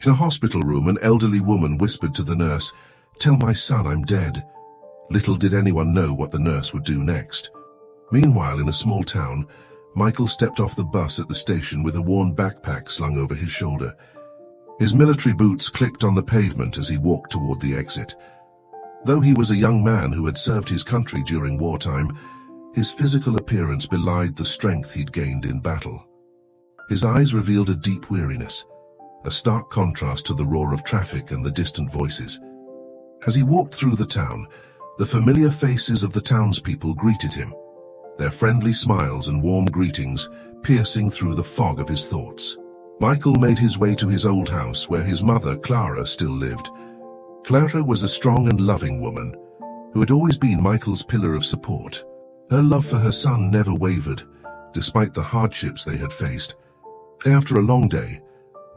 In a hospital room, an elderly woman whispered to the nurse, "Tell my son I'm dead." Little did anyone know what the nurse would do next. Meanwhile, in a small town, Michael stepped off the bus at the station with a worn backpack slung over his shoulder. His military boots clicked on the pavement as he walked toward the exit. Though he was a young man who had served his country during wartime, his physical appearance belied the strength he'd gained in battle. His eyes revealed a deep weariness, a stark contrast to the roar of traffic and the distant voices. As he walked through the town, the familiar faces of the townspeople greeted him, their friendly smiles and warm greetings piercing through the fog of his thoughts. Michael made his way to his old house where his mother, Clara, still lived. Clara was a strong and loving woman who had always been Michael's pillar of support. Her love for her son never wavered, despite the hardships they had faced. After a long day,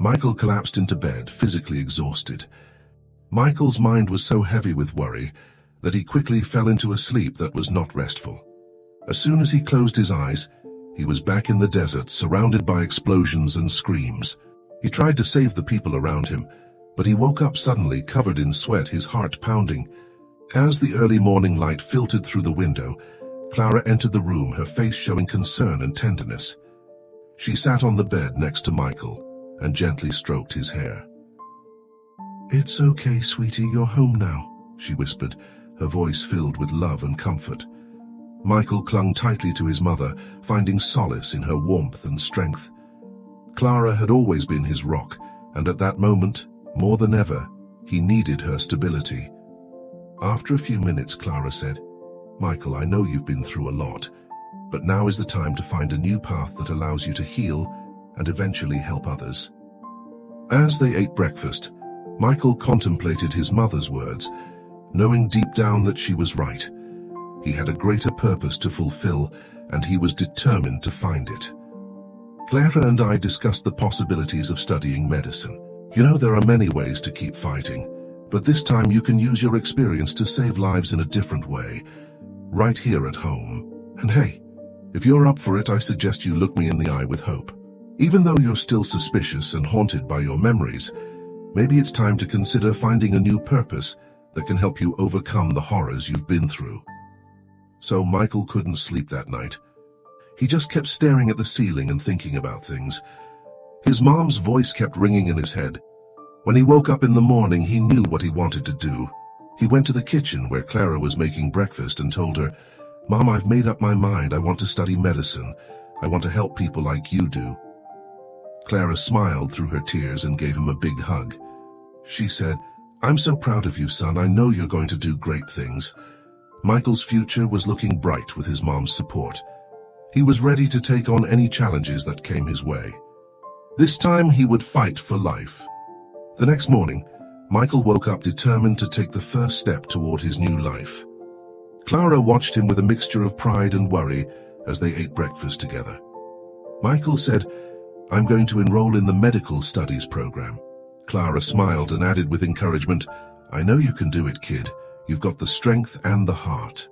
Michael collapsed into bed, physically exhausted. Michael's mind was so heavy with worry that he quickly fell into a sleep that was not restful. As soon as he closed his eyes, he was back in the desert, surrounded by explosions and screams. He tried to save the people around him, but he woke up suddenly, covered in sweat, his heart pounding. As the early morning light filtered through the window, Clara entered the room, her face showing concern and tenderness. She sat on the bed next to Michael and gently stroked his hair. "It's okay, sweetie, you're home now," she whispered, her voice filled with love and comfort. Michael clung tightly to his mother, finding solace in her warmth and strength. Clara had always been his rock, and at that moment, more than ever, he needed her stability. After a few minutes, Clara said, "Michael, I know you've been through a lot, but now is the time to find a new path that allows you to heal and eventually help others." As they ate breakfast, Michael contemplated his mother's words, knowing deep down that she was right. He had a greater purpose to fulfill, and he was determined to find it. "Clara and I discussed the possibilities of studying medicine. You know, there are many ways to keep fighting, but this time you can use your experience to save lives in a different way, right here at home. And hey, if you're up for it, I suggest you look me in the eye with hope. Even though you're still suspicious and haunted by your memories, maybe it's time to consider finding a new purpose that can help you overcome the horrors you've been through." So Michael couldn't sleep that night. He just kept staring at the ceiling and thinking about things. His mom's voice kept ringing in his head. When he woke up in the morning, he knew what he wanted to do. He went to the kitchen where Clara was making breakfast and told her, "Mom, I've made up my mind. I want to study medicine. I want to help people like you do." Clara smiled through her tears and gave him a big hug. She said, "I'm so proud of you, son. I know you're going to do great things." Michael's future was looking bright with his mom's support. He was ready to take on any challenges that came his way. This time he would fight for life. The next morning, Michael woke up determined to take the first step toward his new life. Clara watched him with a mixture of pride and worry as they ate breakfast together. Michael said, "I'm going to enroll in the medical studies program." Clara smiled and added with encouragement, "I know you can do it, kid. You've got the strength and the heart."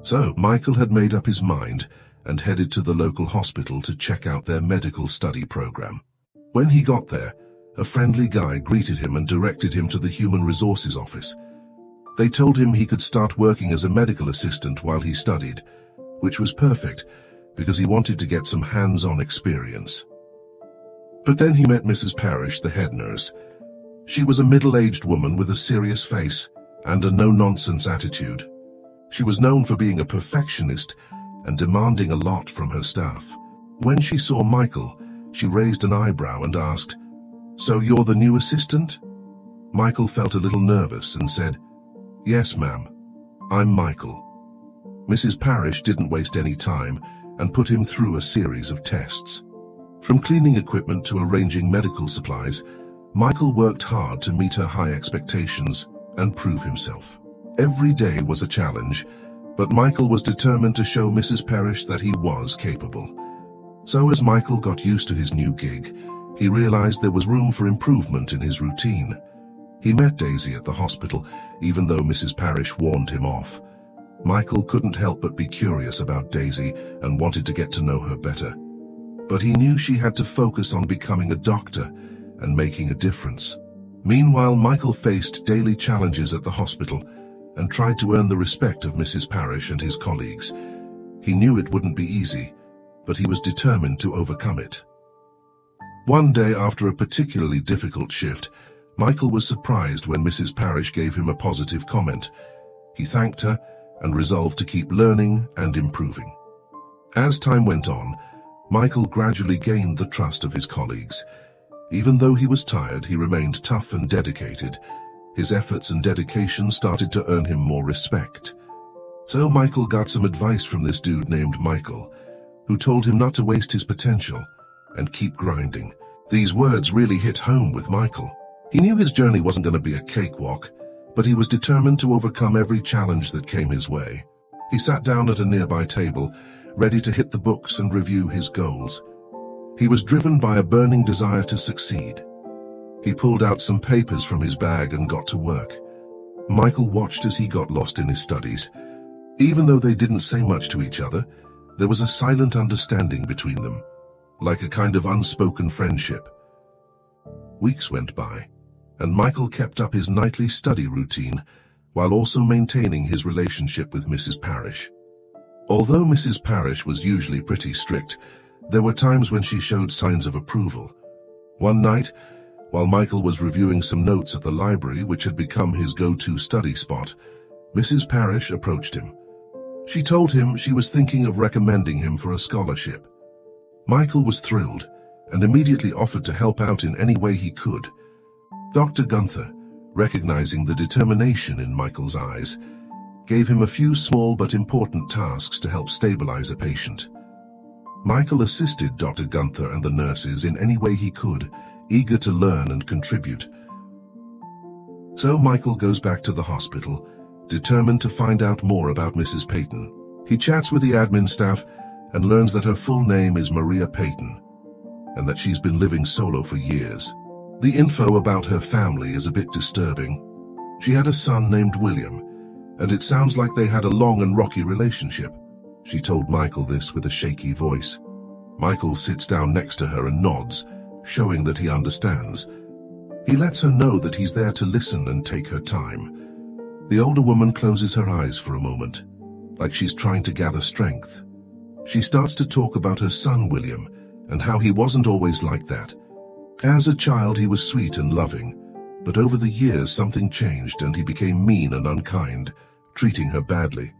So Michael had made up his mind and headed to the local hospital to check out their medical study program. When he got there, a friendly guy greeted him and directed him to the Human Resources office. They told him he could start working as a medical assistant while he studied, which was perfect because he wanted to get some hands-on experience. But then he met Mrs. Parrish, the head nurse. She was a middle-aged woman with a serious face and a no-nonsense attitude. She was known for being a perfectionist and demanding a lot from her staff. When she saw Michael, she raised an eyebrow and asked, "So you're the new assistant?" Michael felt a little nervous and said, "Yes, ma'am. I'm Michael." Mrs. Parrish didn't waste any time and put him through a series of tests. From cleaning equipment to arranging medical supplies, Michael worked hard to meet her high expectations and prove himself. Every day was a challenge, but Michael was determined to show Mrs. Parrish that he was capable. So as Michael got used to his new gig, he realized there was room for improvement in his routine. He met Daisy at the hospital, even though Mrs. Parrish warned him off. Michael couldn't help but be curious about Daisy and wanted to get to know her better. But he knew she had to focus on becoming a doctor and making a difference. Meanwhile, Michael faced daily challenges at the hospital and tried to earn the respect of Mrs. Parrish and his colleagues. He knew it wouldn't be easy, but he was determined to overcome it. One day, after a particularly difficult shift, Michael was surprised when Mrs. Parrish gave him a positive comment. He thanked her and resolved to keep learning and improving. As time went on, Michael gradually gained the trust of his colleagues. Even though he was tired, he remained tough and dedicated. His efforts and dedication started to earn him more respect. So Michael got some advice from this dude named Michael, who told him not to waste his potential and keep grinding. These words really hit home with Michael. He knew his journey wasn't going to be a cakewalk, but he was determined to overcome every challenge that came his way. He sat down at a nearby table, ready to hit the books and review his goals. He was driven by a burning desire to succeed. He pulled out some papers from his bag and got to work. Michael watched as he got lost in his studies. Even though they didn't say much to each other, there was a silent understanding between them, like a kind of unspoken friendship. Weeks went by, and Michael kept up his nightly study routine while also maintaining his relationship with Mrs. Parrish. Although Mrs. Parrish was usually pretty strict, there were times when she showed signs of approval. One night, while Michael was reviewing some notes at the library, which had become his go-to study spot, Mrs. Parrish approached him. She told him she was thinking of recommending him for a scholarship. Michael was thrilled and immediately offered to help out in any way he could. Dr. Gunther, recognizing the determination in Michael's eyes, gave him a few small but important tasks to help stabilize a patient. Michael assisted Dr. Gunther and the nurses in any way he could, eager to learn and contribute. So Michael goes back to the hospital, determined to find out more about Mrs. Peyton. He chats with the admin staff and learns that her full name is Maria Peyton, and that she's been living solo for years. The info about her family is a bit disturbing. She had a son named William, and it sounds like they had a long and rocky relationship. She told Michael this with a shaky voice. Michael sits down next to her and nods, showing that he understands. He lets her know that he's there to listen and take her time. The older woman closes her eyes for a moment, like she's trying to gather strength. She starts to talk about her son William and how he wasn't always like that. As a child, he was sweet and loving, but over the years something changed and he became mean and unkind, treating her badly.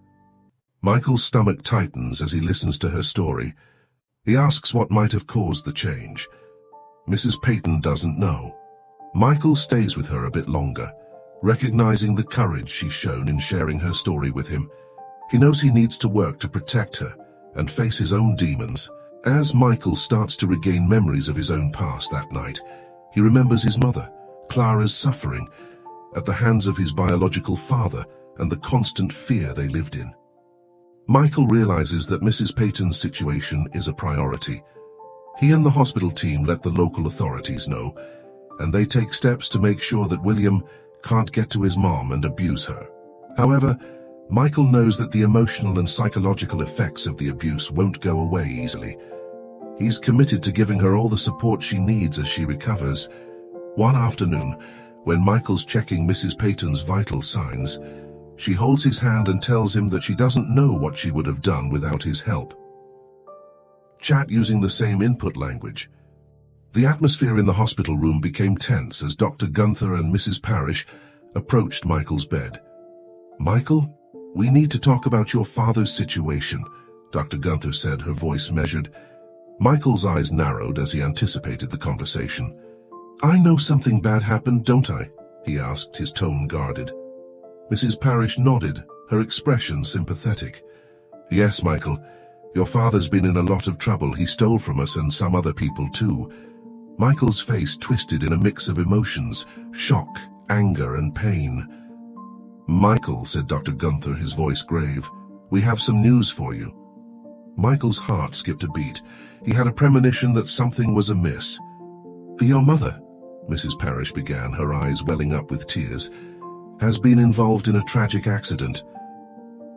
Michael's stomach tightens as he listens to her story. He asks what might have caused the change. Mrs. Peyton doesn't know. Michael stays with her a bit longer, recognizing the courage she's shown in sharing her story with him. He knows he needs to work to protect her and face his own demons. As Michael starts to regain memories of his own past that night, he remembers his mother, Clara's suffering at the hands of his biological father and the constant fear they lived in. Michael realizes that Mrs. Peyton's situation is a priority. He and the hospital team let the local authorities know, and they take steps to make sure that William can't get to his mom and abuse her. However, Michael knows that the emotional and psychological effects of the abuse won't go away easily. He's committed to giving her all the support she needs as she recovers. One afternoon, when Michael's checking Mrs. Peyton's vital signs, she holds his hand and tells him that she doesn't know what she would have done without his help. Chat using the same input language. The atmosphere in the hospital room became tense as Dr. Gunther and Mrs. Parrish approached Michael's bed. "Michael, we need to talk about your father's situation," Dr. Gunther said, her voice measured. Michael's eyes narrowed as he anticipated the conversation. "I know something bad happened, don't I?" he asked, his tone guarded. Mrs. Parrish nodded, her expression sympathetic. "Yes, Michael. Your father's been in a lot of trouble. He stole from us and some other people too." Michael's face twisted in a mix of emotions, shock, anger, and pain. "Michael," said Dr. Gunther, his voice grave, "we have some news for you." Michael's heart skipped a beat. He had a premonition that something was amiss. "Your mother," Mrs. Parrish began, her eyes welling up with tears, "has been involved in a tragic accident."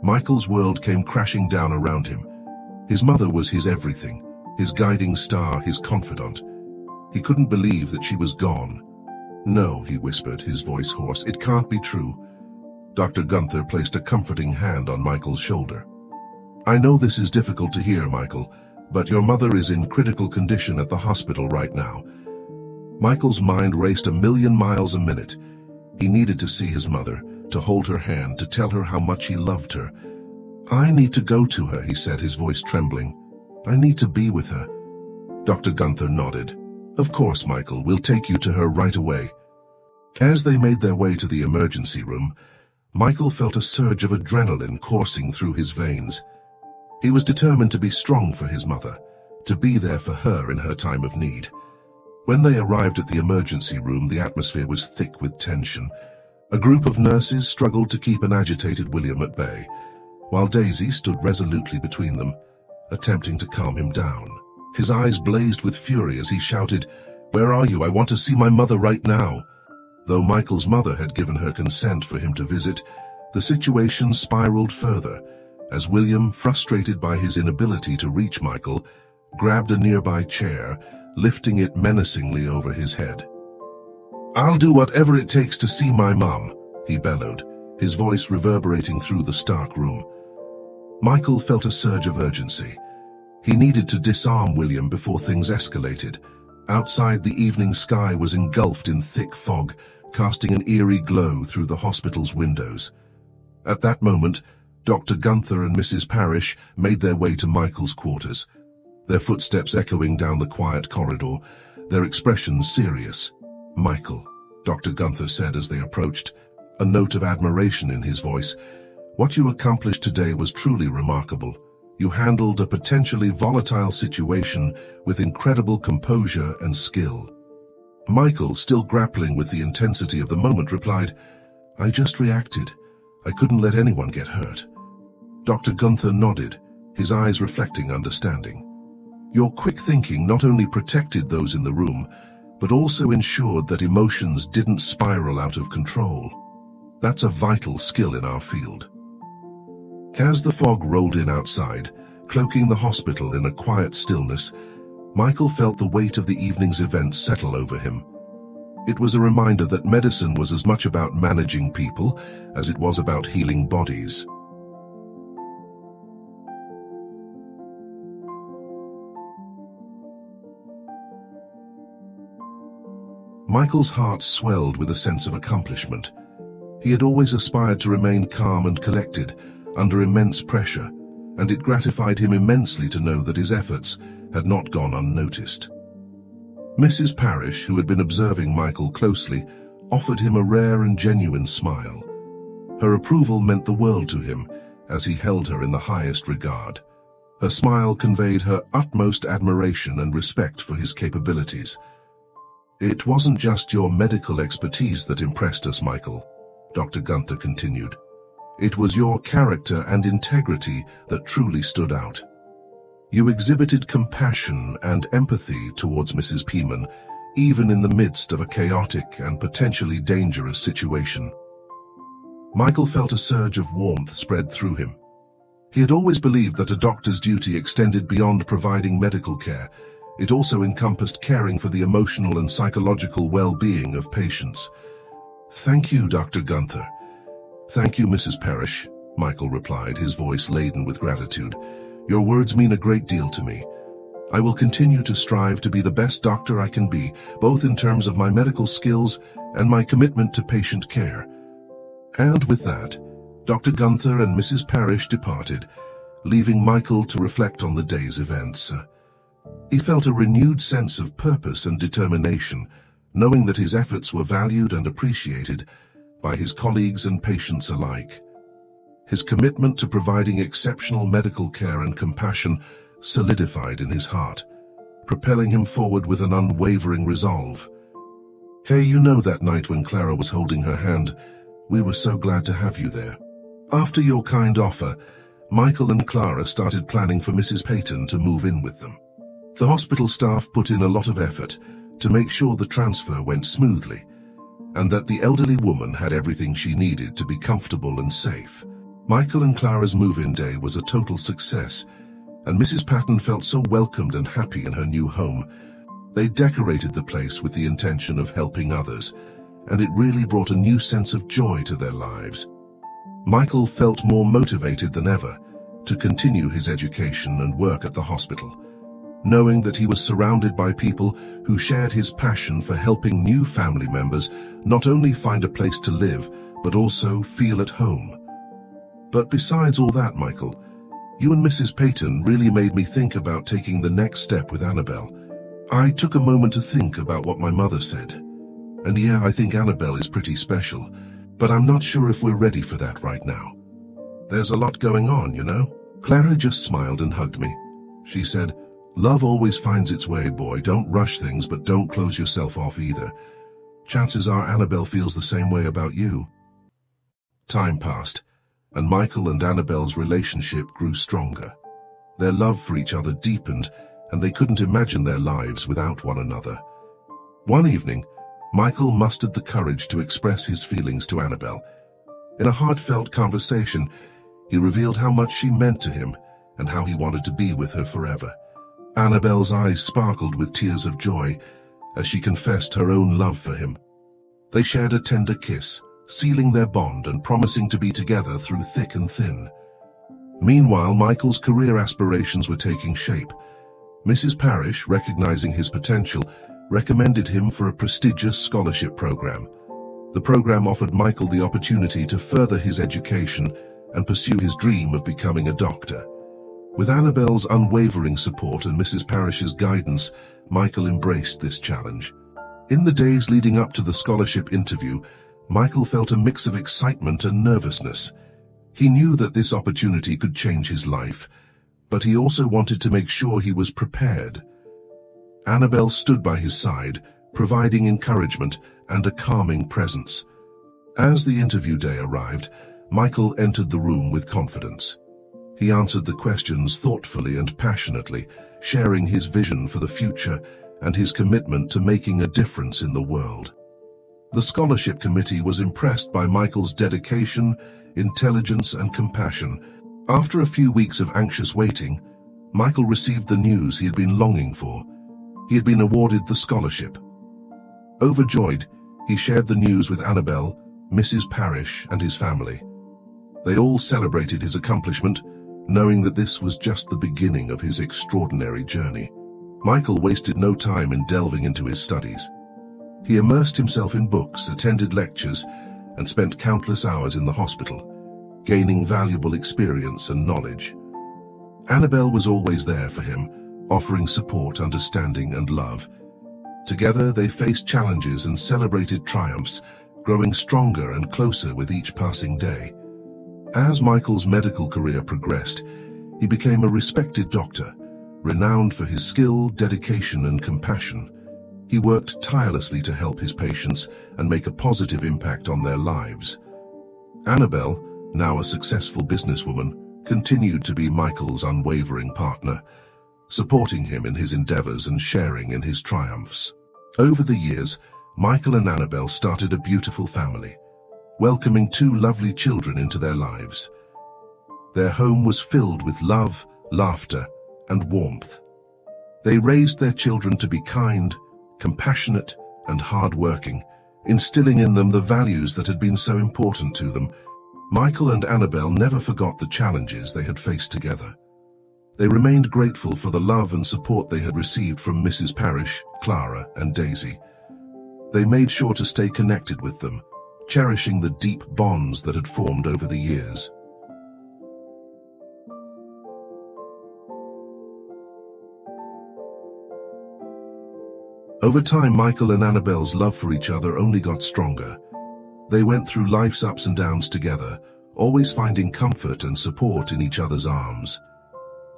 Michael's world came crashing down around him. His mother was his everything, his guiding star, his confidant. He couldn't believe that she was gone. "No," he whispered, his voice hoarse. "It can't be true." Dr. Gunther placed a comforting hand on Michael's shoulder. "I know this is difficult to hear, Michael, but your mother is in critical condition at the hospital right now." Michael's mind raced 1,000,000 miles a minute. He needed to see his mother, to hold her hand, to tell her how much he loved her. "I need to go to her," he said, his voice trembling. "I need to be with her." Dr. Gunther nodded. "Of course, Michael, we'll take you to her right away." As they made their way to the emergency room, Michael felt a surge of adrenaline coursing through his veins. He was determined to be strong for his mother, to be there for her in her time of need. When they arrived at the emergency room, the atmosphere was thick with tension. A group of nurses struggled to keep an agitated William at bay, while Daisy stood resolutely between them, attempting to calm him down. His eyes blazed with fury as he shouted, "Where are you? I want to see my mother right now." Though Michael's mother had given her consent for him to visit, the situation spiraled further, as William, frustrated by his inability to reach Michael, grabbed a nearby chair, lifting it menacingly over his head. "I'll do whatever it takes to see my mom," he bellowed, his voice reverberating through the stark room. Michael felt a surge of urgency. He needed to disarm William before things escalated. Outside, the evening sky was engulfed in thick fog, casting an eerie glow through the hospital's windows. At that moment, Dr. Gunther and Mrs. Parrish made their way to Michael's quarters, their footsteps echoing down the quiet corridor, their expressions serious. "Michael," Dr. Gunther said as they approached, a note of admiration in his voice, "what you accomplished today was truly remarkable. You handled a potentially volatile situation with incredible composure and skill." Michael, still grappling with the intensity of the moment, replied, "I just reacted. I couldn't let anyone get hurt." Dr. Gunther nodded, his eyes reflecting understanding. "Your quick thinking not only protected those in the room, but also ensured that emotions didn't spiral out of control. That's a vital skill in our field." As the fog rolled in outside, cloaking the hospital in a quiet stillness, Michael felt the weight of the evening's events settle over him. It was a reminder that medicine was as much about managing people as it was about healing bodies. Michael's heart swelled with a sense of accomplishment. He had always aspired to remain calm and collected under immense pressure, and it gratified him immensely to know that his efforts had not gone unnoticed. Mrs. Parrish, who had been observing Michael closely, offered him a rare and genuine smile. Her approval meant the world to him, as he held her in the highest regard. Her smile conveyed her utmost admiration and respect for his capabilities. "It wasn't just your medical expertise that impressed us, Michael," Dr. Gunther continued. "It was your character and integrity that truly stood out. You exhibited compassion and empathy towards Mrs. Peeman, even in the midst of a chaotic and potentially dangerous situation." Michael felt a surge of warmth spread through him. He had always believed that a doctor's duty extended beyond providing medical care. It also encompassed caring for the emotional and psychological well-being of patients. "Thank you, Dr. Gunther." "Thank you, Mrs. Parrish," Michael replied, his voice laden with gratitude. "Your words mean a great deal to me. I will continue to strive to be the best doctor I can be, both in terms of my medical skills and my commitment to patient care." And with that, Dr. Gunther and Mrs. Parrish departed, leaving Michael to reflect on the day's events. He felt a renewed sense of purpose and determination, knowing that his efforts were valued and appreciated by his colleagues and patients alike. His commitment to providing exceptional medical care and compassion solidified in his heart, propelling him forward with an unwavering resolve. "Hey, you know that night when Clara was holding her hand, we were so glad to have you there. After your kind offer, Michael and Clara started planning for Mrs. Peyton to move in with them. The hospital staff put in a lot of effort to make sure the transfer went smoothly, and that the elderly woman had everything she needed to be comfortable and safe. Michael and Clara's move-in day was a total success, and Mrs. Patton felt so welcomed and happy in her new home. They decorated the place with the intention of helping others, and it really brought a new sense of joy to their lives. Michael felt more motivated than ever to continue his education and work at the hospital, knowing that he was surrounded by people who shared his passion for helping new family members not only find a place to live, but also feel at home. But besides all that, Michael, you and Mrs. Peyton really made me think about taking the next step with Annabelle. I took a moment to think about what my mother said. And yeah, I think Annabelle is pretty special, but I'm not sure if we're ready for that right now. There's a lot going on, you know? Clara just smiled and hugged me. She said, "Love always finds its way, boy. Don't rush things, but don't close yourself off either. Chances are Annabelle feels the same way about you." Time passed, and Michael and Annabelle's relationship grew stronger. Their love for each other deepened, and they couldn't imagine their lives without one another. One evening, Michael mustered the courage to express his feelings to Annabelle. In a heartfelt conversation, he revealed how much she meant to him and how he wanted to be with her forever. Annabelle's eyes sparkled with tears of joy as she confessed her own love for him. They shared a tender kiss, sealing their bond and promising to be together through thick and thin. Meanwhile, Michael's career aspirations were taking shape. Mrs. Parrish, recognizing his potential, recommended him for a prestigious scholarship program. The program offered Michael the opportunity to further his education and pursue his dream of becoming a doctor. With Annabelle's unwavering support and Mrs. Parrish's guidance, Michael embraced this challenge. In the days leading up to the scholarship interview, Michael felt a mix of excitement and nervousness. He knew that this opportunity could change his life, but he also wanted to make sure he was prepared. Annabelle stood by his side, providing encouragement and a calming presence. As the interview day arrived, Michael entered the room with confidence. He answered the questions thoughtfully and passionately, sharing his vision for the future and his commitment to making a difference in the world. The scholarship committee was impressed by Michael's dedication, intelligence, and compassion. After a few weeks of anxious waiting, Michael received the news he had been longing for. He had been awarded the scholarship. Overjoyed, he shared the news with Annabelle, Mrs. Parrish, and his family. They all celebrated his accomplishment, knowing that this was just the beginning of his extraordinary journey. Michael wasted no time in delving into his studies. He immersed himself in books, attended lectures, and spent countless hours in the hospital, gaining valuable experience and knowledge. Annabelle was always there for him, offering support, understanding, and love. Together, they faced challenges and celebrated triumphs, growing stronger and closer with each passing day. As Michael's medical career progressed, he became a respected doctor, renowned for his skill, dedication, and compassion. He worked tirelessly to help his patients and make a positive impact on their lives. Annabelle, now a successful businesswoman, continued to be Michael's unwavering partner, supporting him in his endeavors and sharing in his triumphs. Over the years, Michael and Annabelle started a beautiful family, welcoming 2 lovely children into their lives. Their home was filled with love, laughter, and warmth. They raised their children to be kind, compassionate, and hard-working, instilling in them the values that had been so important to them. Michael and Annabelle never forgot the challenges they had faced together. They remained grateful for the love and support they had received from Mrs. Parrish, Clara, and Daisy. They made sure to stay connected with them, cherishing the deep bonds that had formed over the years. Over time, Michael and Annabelle's love for each other only got stronger. They went through life's ups and downs together, always finding comfort and support in each other's arms.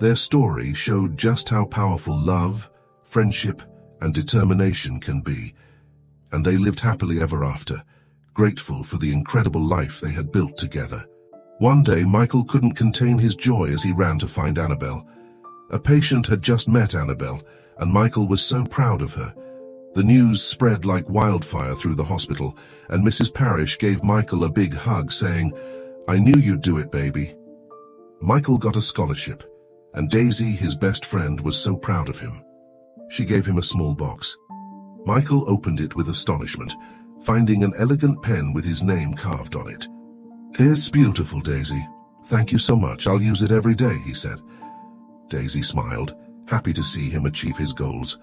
Their story showed just how powerful love, friendship, and determination can be, and they lived happily ever after, grateful for the incredible life they had built together. One day, Michael couldn't contain his joy as he ran to find Annabelle. A patient had just met Annabelle, and Michael was so proud of her. The news spread like wildfire through the hospital, and Mrs. Parrish gave Michael a big hug, saying, "I knew you'd do it, baby." Michael got a scholarship, and Daisy, his best friend, was so proud of him. She gave him a small box. Michael opened it with astonishment, finding an elegant pen with his name carved on it. "It's beautiful, Daisy. Thank you so much. I'll use it every day," he said. Daisy smiled, happy to see him achieve his goals.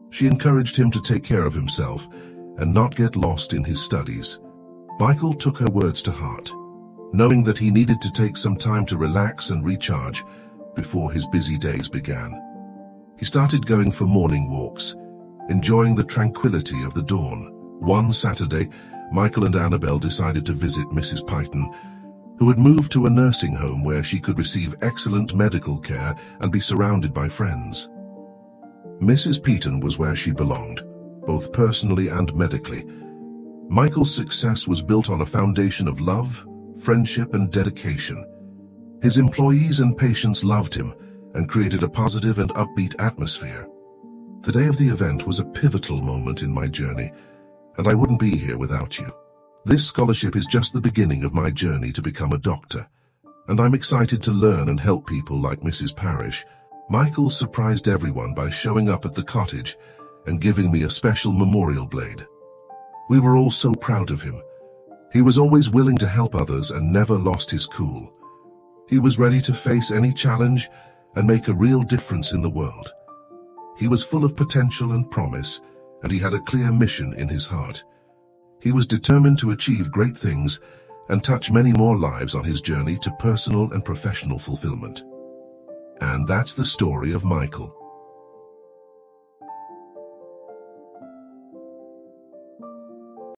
She encouraged him to take care of himself and not get lost in his studies. Michael took her words to heart, knowing that he needed to take some time to relax and recharge before his busy days began. He started going for morning walks, enjoying the tranquility of the dawn. One Saturday, Michael and Annabelle decided to visit Mrs. Python, who had moved to a nursing home where she could receive excellent medical care and be surrounded by friends. Mrs. Python was where she belonged, both personally and medically. Michael's success was built on a foundation of love, friendship, and dedication. His employees and patients loved him and created a positive and upbeat atmosphere. The day of the event was a pivotal moment in my journey, and I wouldn't be here without you. This scholarship is just the beginning of my journey to become a doctor, and I'm excited to learn and help people like Mrs. Parrish. Michael surprised everyone by showing up at the cottage and giving me a special memorial blade. We were all so proud of him. He was always willing to help others and never lost his cool. He was ready to face any challenge and make a real difference in the world. He was full of potential and promise, and he had a clear mission in his heart. He was determined to achieve great things and touch many more lives on his journey to personal and professional fulfillment. And that's the story of Michael.